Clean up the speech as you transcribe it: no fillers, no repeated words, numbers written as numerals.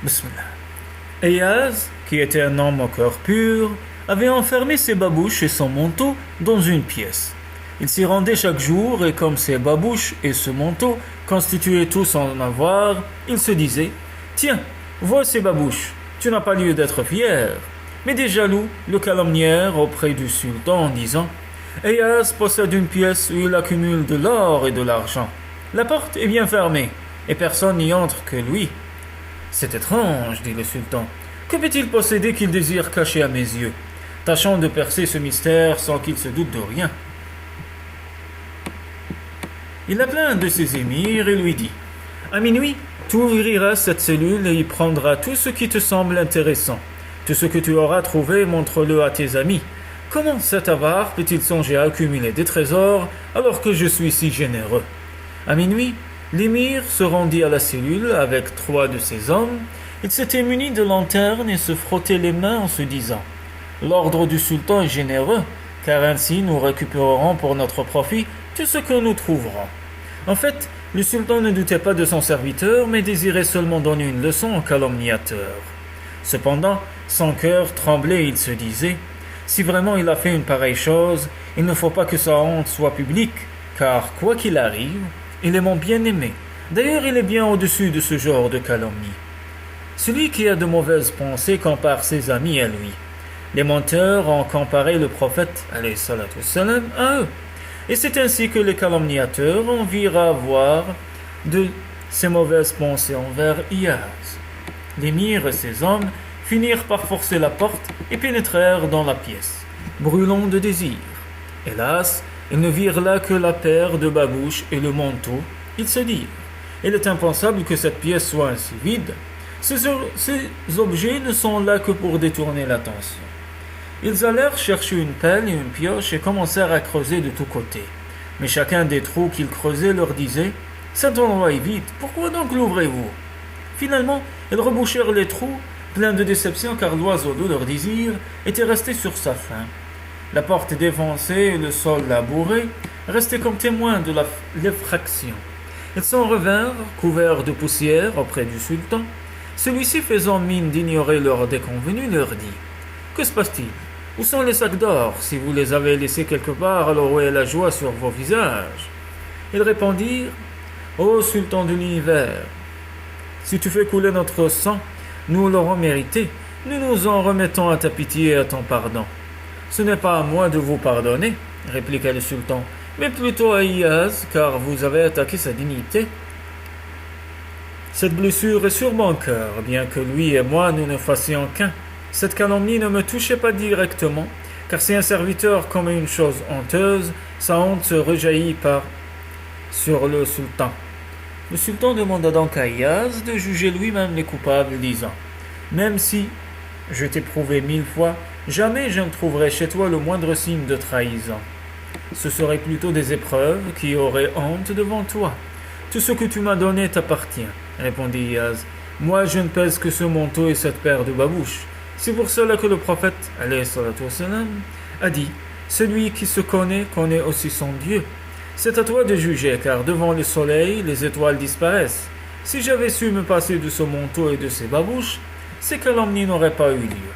Bismillah. Ayaz, qui était un homme au cœur pur, avait enfermé ses babouches et son manteau dans une pièce. Il s'y rendait chaque jour et comme ses babouches et ce manteau constituaient tout son avoir, il se disait « Tiens, vois ces babouches, tu n'as pas lieu d'être fier ». Mais des jaloux le calomnièrent auprès du sultan en disant « Ayaz possède une pièce où il accumule de l'or et de l'argent. La porte est bien fermée et personne n'y entre que lui. » « C'est étrange, dit le sultan. Que peut-il posséder qu'il désire cacher à mes yeux? Tâchons de percer ce mystère sans qu'il se doute de rien. » Il appela un de ses émirs et lui dit « À minuit, tu ouvriras cette cellule et y prendras tout ce qui te semble intéressant. Tout ce que tu auras trouvé, montre-le à tes amis. Comment cet avare peut-il songer à accumuler des trésors alors que je suis si généreux ?» À minuit, l'émir se rendit à la cellule avec 3 de ses hommes. Il s'était muni de lanternes et se frottait les mains en se disant « L'ordre du sultan est généreux, car ainsi nous récupérerons pour notre profit tout ce que nous trouverons. » En fait, le sultan ne doutait pas de son serviteur, mais désirait seulement donner une leçon au calomniateur. Cependant, son cœur tremblait et il se disait « Si vraiment il a fait une pareille chose, il ne faut pas que sa honte soit publique, car quoi qu'il arrive, il est mon bien-aimé. D'ailleurs, il est bien au-dessus de ce genre de calomnie. » Celui qui a de mauvaises pensées compare ses amis à lui. Les menteurs ont comparé le prophète alayhi salatu wassalam à eux. Et c'est ainsi que les calomniateurs en virent avoir de ces mauvaises pensées envers Iyaz. L'émir et ses hommes finirent par forcer la porte et pénétrèrent dans la pièce, brûlant de désir. Hélas, ils ne virent là que la paire de babouches et le manteau. Ils se dirent « Il est impensable que cette pièce soit ainsi vide. Ces objets ne sont là que pour détourner l'attention. » Ils allèrent chercher une pelle et une pioche et commencèrent à creuser de tous côtés. Mais chacun des trous qu'ils creusaient leur disait « Cet endroit est vide, pourquoi donc l'ouvrez-vous » Finalement, ils rebouchèrent les trous, pleins de déception car l'oiseau de leur désir était resté sur sa faim. La porte défoncée et le sol labouré restaient comme témoins de l'effraction. Ils s'en revinrent, couverts de poussière, auprès du sultan. Celui-ci, faisant mine d'ignorer leur déconvenue, leur dit « Que se passe-t-il? Où sont les sacs d'or? Si vous les avez laissés quelque part, alors où est la joie sur vos visages ?» Ils répondirent « Ô sultan de l'univers, si tu fais couler notre sang, nous l'aurons mérité. Nous nous en remettons à ta pitié et à ton pardon. » « Ce n'est pas à moi de vous pardonner, répliqua le sultan, mais plutôt à Iyaz, car vous avez attaqué sa dignité. Cette blessure est sur mon cœur, bien que lui et moi nous ne fassions qu'un. Cette calomnie ne me touchait pas directement, car si un serviteur commet une chose honteuse, sa honte se rejaillit sur le sultan. Le sultan demanda donc à Iyaz de juger lui-même les coupables, disant « Même si je t'ai prouvé 1000 fois, jamais je ne trouverai chez toi le moindre signe de trahison. Ce seraient plutôt des épreuves qui auraient honte devant toi. Tout ce que tu m'as donné t'appartient, répondit Iyaz. Moi, je ne pèse que ce manteau et cette paire de babouches. C'est pour cela que le prophète, alayhi salatu wassalam, a dit « Celui qui se connaît aussi son Dieu. » C'est à toi de juger, car devant le soleil, les étoiles disparaissent. Si j'avais su me passer de ce manteau et de ces babouches, ces calomnies n'auraient pas eu lieu.